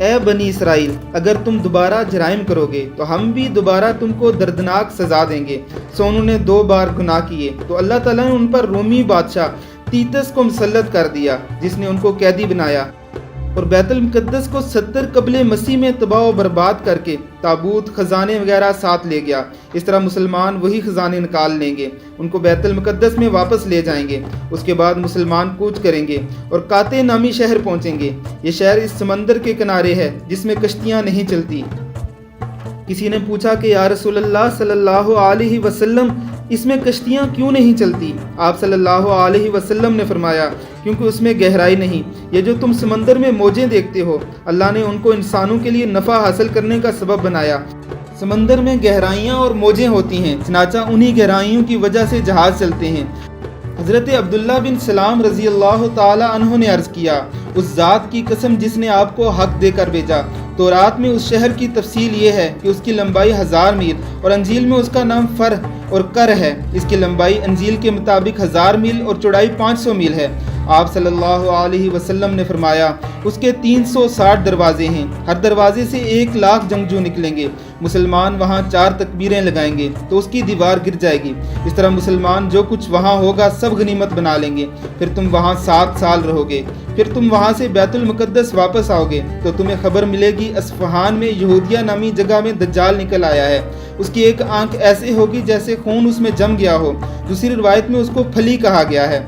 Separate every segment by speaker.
Speaker 1: اے بنی اسرائیل، اگر تم دوبارہ جرائم کرو گے تو ہم بھی دوبارہ تم کو دردناک سزا دیں گے۔ سو انہوں نے 2 بار گناہ کیے تو اللہ تعالیٰ نے ان پر رومی بادشاہ تیتس کو مسلط کر دیا، جس نے ان کو قیدی بنایا اور بیت المقدس کو 70 قبل مسیح میں تباہ و برباد کر کے تابوت، خزانے وغیرہ ساتھ لے گیا۔ اس طرح مسلمان وہی خزانے نکال لیں گے، ان کو بیت المقدس میں واپس لے جائیں گے۔ اس کے بعد مسلمان کوچ کریں گے اور قاطع نامی شہر پہنچیں گے۔ یہ شہر اس سمندر کے کنارے ہے جس میں کشتیاں نہیں چلتی۔ کسی نے پوچھا کہ یا رسول اللہ صلی اللہ علیہ وسلم، اس میں کشتیاں کیوں نہیں چلتی؟ آپ صلی اللہ علیہ وسلم نے فرمایا، کیونکہ اس میں گہرائی نہیں۔ یہ جو تم سمندر میں موجیں دیکھتے ہو، اللہ نے ان کو انسانوں کے لیے نفع حاصل کرنے کا سبب بنایا۔ سمندر میں گہرائیاں اور موجیں ہوتی ہیں، چنانچہ انہی گہرائیوں کی وجہ سے جہاز چلتے ہیں۔ حضرت عبداللہ بن سلام رضی اللہ تعالی عنہ نے عرض کیا، اس ذات کی قسم جس نے آپ کو حق دے کر بھیجا، تورات میں اس شہر کی تفصیل یہ ہے کہ اس کی لمبائی 1000 میل اور انجیل میں اس کا نام فر اور کر ہے۔ اس کی لمبائی انجیل کے مطابق 1000 میل اور چوڑائی 500 میل ہے۔ آپ صلی اللہ علیہ وسلم نے فرمایا، اس کے 360 دروازے ہیں، ہر دروازے سے 1,00,000 جنگجو نکلیں گے۔ مسلمان وہاں 4 تکبیریں لگائیں گے تو اس کی دیوار گر جائے گی۔ اس طرح مسلمان جو کچھ وہاں ہوگا سب غنیمت بنا لیں گے۔ پھر تم وہاں 7 سال رہو گے۔ پھر تم وہاں سے بیت المقدس واپس آؤ گے تو تمہیں خبر ملے گی اصفہان میں یہودیہ نامی جگہ میں دجال نکل آیا ہے۔ اس کی ایک آنکھ ایسے ہوگی جیسے خون اس میں جم گیا ہو۔ دوسری روایت میں اس کو پھلی کہا گیا ہے۔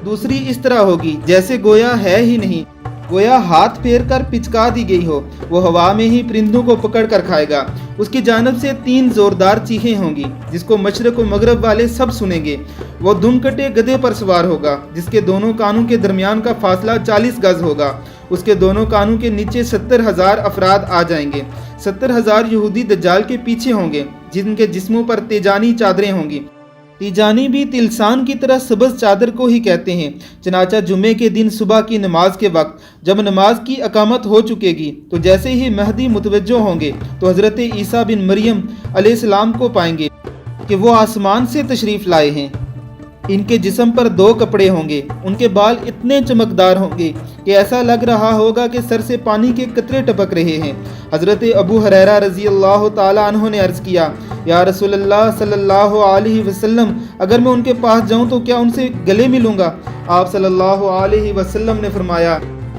Speaker 1: دوسری اس طرح ہوگی جیسے گویا ہے ہی نہیں، گویا ہاتھ پھیر کر پچکا دی گئی ہو۔ وہ ہوا میں ہی پرندوں کو پکڑ کر کھائے گا۔ اس کی جانب سے 3 زوردار چیخیں ہوں گی جس کو مشرق و مغرب والے سب سنیں گے۔ وہ دم کٹے گدھے پر سوار ہوگا جس کے دونوں کانوں کے درمیان کا فاصلہ 40 گز ہوگا۔ اس کے دونوں کانوں کے نیچے 70,000 افراد آ جائیں گے۔ 70,000 یہودی دجال کے پیچھے ہوں گے جن کے جسموں پر تیجانی چادریں ہوں گی۔ تیجانی بھی تلسان کی طرح سبز چادر کو ہی کہتے ہیں۔ چنانچہ جمعے کے دن صبح کی نماز کے وقت جب نماز کی اقامت ہو چکے گی تو جیسے ہی مہدی متوجہ ہوں گے تو حضرت عیسیٰ بن مریم علیہ السلام کو پائیں گے کہ وہ آسمان سے تشریف لائے ہیں۔ ان کے جسم پر 2 کپڑے ہوں گے، ان کے بال اتنے چمکدار ہوں گے کہ ایسا لگ رہا ہوگا کہ سر سے پانی کے قطرے ٹپک رہے ہیں۔ حضرت ابو ہریرہ رضی اللہ تعالی عنہ نے عرض کیا، یا رسول اللہ صلی اللہ علیہ وسلم، اگر میں ان کے پاس جاؤں تو کیا ان سے گلے ملوں گا؟ آپ صلی اللہ علیہ وسلم نے فرمایا،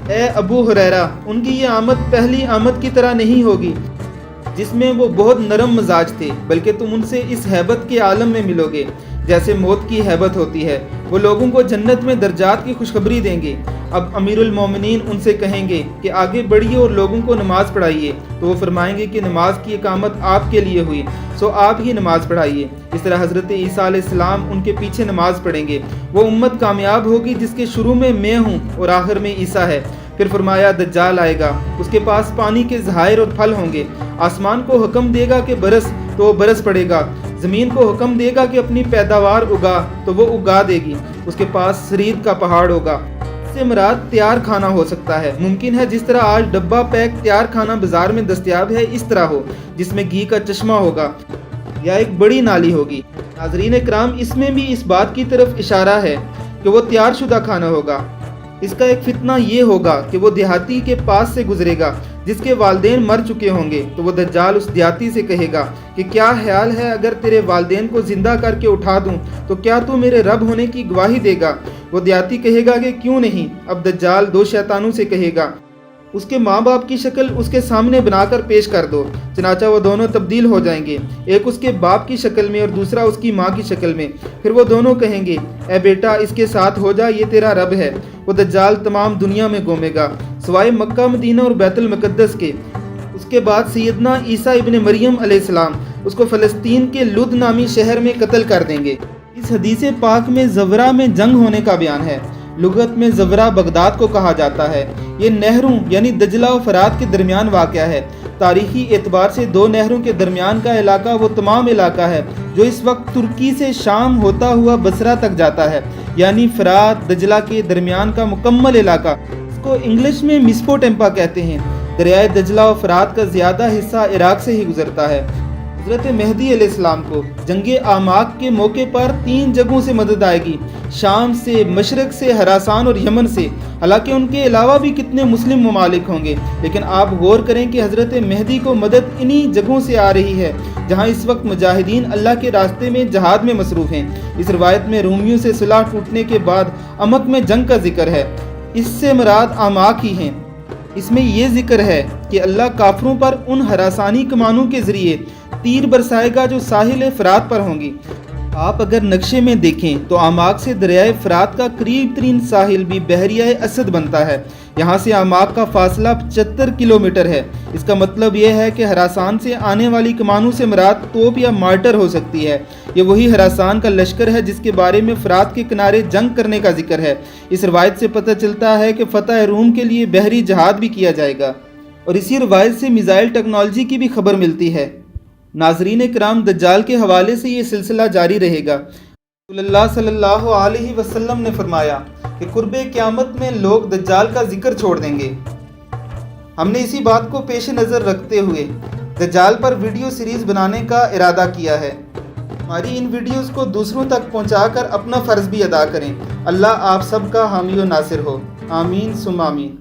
Speaker 1: اے ابو ہریرہ، ان کی یہ آمد پہلی آمد کی طرح نہیں ہوگی جس میں وہ بہت نرم مزاج تھے، بلکہ تم ان سے اس ہیبت کے عالم میں ملو گے جیسے موت کی ہیبت ہوتی ہے۔ وہ لوگوں کو جنت میں درجات کی خوشخبری دیں گے۔ اب امیر المومنین ان سے کہیں گے کہ آگے بڑھیے اور لوگوں کو نماز پڑھائیے، تو وہ فرمائیں گے کہ نماز کی اقامت آپ کے لیے ہوئی، سو آپ ہی نماز پڑھائیے۔ اس طرح حضرت عیسیٰ علیہ السلام ان کے پیچھے نماز پڑھیں گے۔ وہ امت کامیاب ہوگی جس کے شروع میں ہوں اور آخر میں عیسیٰ ہے۔ پھر فرمایا، دجال آئے گا، اس کے پاس پانی کے ذخائر اور پھل ہوں گے۔ آسمان کو حکم دے گا کہ برس تو وہ برس پڑے گا، زمین کو حکم دے گا کہ اپنی پیداوار اگا تو وہ اگا دے گی۔ اس کے پاس سرید کا پہاڑ ہوگا۔ اس سے مراد تیار کھانا ہو سکتا ہے۔ ممکن ہے جس طرح آج ڈبہ پیک تیار کھانا بازار میں دستیاب ہے اس طرح ہو، جس میں گھی کا چشمہ ہوگا یا ایک بڑی نالی ہوگی۔ ناظرین اکرام، اس میں بھی اس بات کی طرف اشارہ ہے کہ وہ تیار شدہ کھانا ہوگا۔ اس کا ایک فتنہ یہ ہوگا کہ وہ دیہاتی کے پاس سے گزرے گا جس کے والدین مر چکے ہوں گے، تو وہ دجال اس دیہاتی سے کہے گا کہ کیا خیال ہے اگر تیرے والدین کو زندہ کر کے اٹھا دوں تو کیا تو میرے رب ہونے کی گواہی دے گا؟ وہ دیہاتی کہے گا کہ کیوں نہیں۔ اب دجال 2 شیطانوں سے کہے گا، اس کے ماں باپ کی شکل اس کے سامنے بنا کر پیش کر دو، چنانچہ وہ دونوں تبدیل ہو جائیں گے، ایک اس کے باپ کی شکل میں اور دوسرا اس کی ماں کی شکل میں۔ پھر وہ دونوں کہیں گے، اے بیٹا اس کے ساتھ ہو جا، یہ تیرا رب ہے۔ وہ دجال تمام دنیا میں گھومے گا سوائے مکہ مدینہ اور بیت المقدس کے۔ اس کے بعد سیدنا عیسیٰ ابن مریم علیہ السلام اس کو فلسطین کے لد نامی شہر میں قتل کر دیں گے۔ اس حدیث پاک میں زورہ میں جنگ ہونے کا بیان ہے۔ لغت میں زورہ بغداد کو کہا جاتا ہے۔ یہ نہروں یعنی دجلہ و فرات کے درمیان واقع ہے۔ تاریخی اعتبار سے 2 نہروں کے درمیان کا علاقہ وہ تمام علاقہ ہے جو اس وقت ترکی سے شام ہوتا ہوا بصرہ تک جاتا ہے، یعنی فرات دجلہ کے درمیان کا مکمل علاقہ۔ اس کو انگلش میں میسوپوٹیمیا کہتے ہیں۔ دریائے دجلہ و فرات کا زیادہ حصہ عراق سے ہی گزرتا ہے۔ حضرت مہدی علیہ السلام کو جنگ آماک کے موقع پر 3 جگہوں سے مدد آئے گی، شام سے، مشرق سے، خراسان اور یمن سے۔ حالانکہ ان کے علاوہ بھی کتنے مسلم ممالک ہوں گے، لیکن آپ غور کریں کہ حضرت مہدی کو مدد انہی جگہوں سے آ رہی ہے جہاں اس وقت مجاہدین اللہ کے راستے میں جہاد میں مصروف ہیں۔ اس روایت میں رومیوں سے صلح ٹوٹنے کے بعد امک میں جنگ کا ذکر ہے، اس سے مراد آماک ہی ہیں۔ اس میں یہ ذکر ہے کہ اللہ کافروں پر ان خراسانی کمانوں کے ذریعے تیر برسائے گا جو ساحل فرات پر ہوں گی۔ آپ اگر نقشے میں دیکھیں تو آماک سے دریائے فرات کا قریب ترین ساحل بھی بحیرہ اسد بنتا ہے۔ یہاں سے آماک کا فاصلہ 75 کلومیٹر ہے۔ اس کا مطلب یہ ہے کہ خراسان سے آنے والی کمانوں سے مراد توپ یا مارٹر ہو سکتی ہے۔ یہ وہی خراسان کا لشکر ہے جس کے بارے میں فرات کے کنارے جنگ کرنے کا ذکر ہے۔ اس روایت سے پتہ چلتا ہے کہ فتح روم کے لیے بحری جہاد بھی کیا جائے گا، اور اسی روایت سے میزائل ٹیکنالوجی کی بھی خبر ملتی ہے۔ ناظرین کرام، دجال کے حوالے سے یہ سلسلہ جاری رہے گا۔ رسول اللہ صلی اللہ علیہ وسلم نے فرمایا کہ قرب قیامت میں لوگ دجال کا ذکر چھوڑ دیں گے۔ ہم نے اسی بات کو پیش نظر رکھتے ہوئے دجال پر ویڈیو سیریز بنانے کا ارادہ کیا ہے۔ ہماری ان ویڈیوز کو دوسروں تک پہنچا کر اپنا فرض بھی ادا کریں۔ اللہ آپ سب کا حامی و ناصر ہو، آمین ثم آمین۔